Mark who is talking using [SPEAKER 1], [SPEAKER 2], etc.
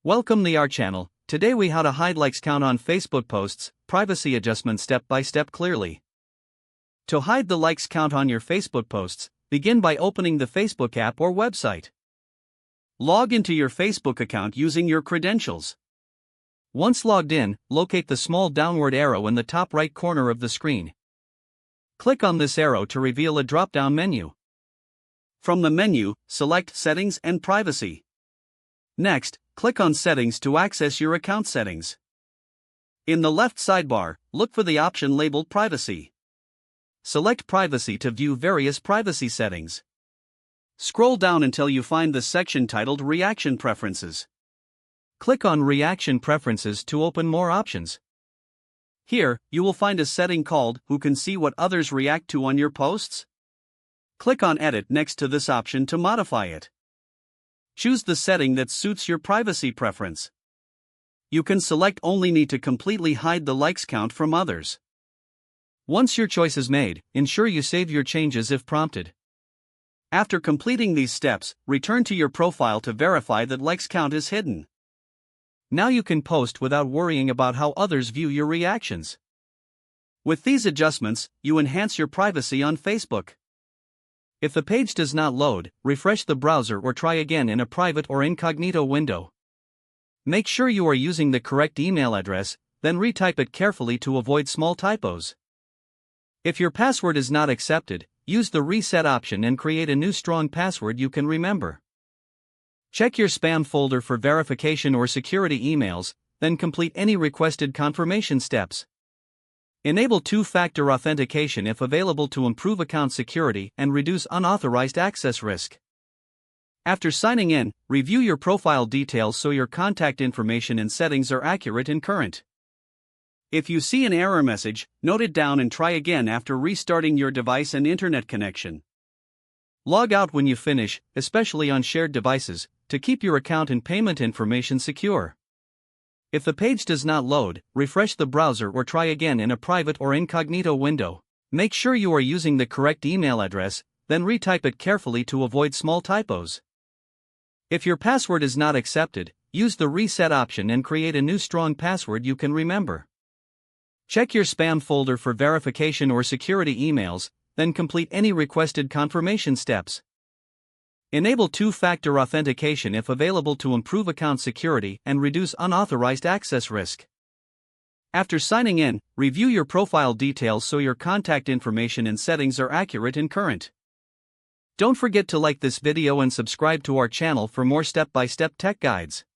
[SPEAKER 1] Welcome to our channel. Today we how to hide likes count on Facebook posts, privacy adjustments step by step clearly. To hide the likes count on your Facebook posts, begin by opening the Facebook app or website. Log into your Facebook account using your credentials. Once logged in, locate the small downward arrow in the top right corner of the screen. Click on this arrow to reveal a drop-down menu. From the menu, select Settings and Privacy. Next, click on Settings to access your account settings. In the left sidebar, look for the option labeled Privacy. Select Privacy to view various privacy settings. Scroll down until you find the section titled Reaction Preferences. Click on Reaction Preferences to open more options. Here, you will find a setting called Who Can See What Others React to on Your Posts? Click on Edit next to this option to modify it. Choose the setting that suits your privacy preference. You can select only need to completely hide the likes count from others. Once your choice is made, ensure you save your changes if prompted. After completing these steps, return to your profile to verify that likes count is hidden. Now you can post without worrying about how others view your reactions. With these adjustments, you enhance your privacy on Facebook. If the page does not load, refresh the browser or try again in a private or incognito window. Make sure you are using the correct email address, then retype it carefully to avoid small typos. If your password is not accepted, use the reset option and create a new strong password you can remember. Check your spam folder for verification or security emails, then complete any requested confirmation steps. Enable two-factor authentication if available to improve account security and reduce unauthorized access risk. After signing in, review your profile details so your contact information and settings are accurate and current. If you see an error message, note it down and try again after restarting your device and internet connection. Log out when you finish, especially on shared devices, to keep your account and payment information secure. If the page does not load, refresh the browser or try again in a private or incognito window. Make sure you are using the correct email address, then retype it carefully to avoid small typos. If your password is not accepted, use the reset option and create a new strong password you can remember. Check your spam folder for verification or security emails, then complete any requested confirmation steps. Enable two-factor authentication if available to improve account security and reduce unauthorized access risk. After signing in, review your profile details so your contact information and settings are accurate and current. Don't forget to like this video and subscribe to our channel for more step-by-step tech guides.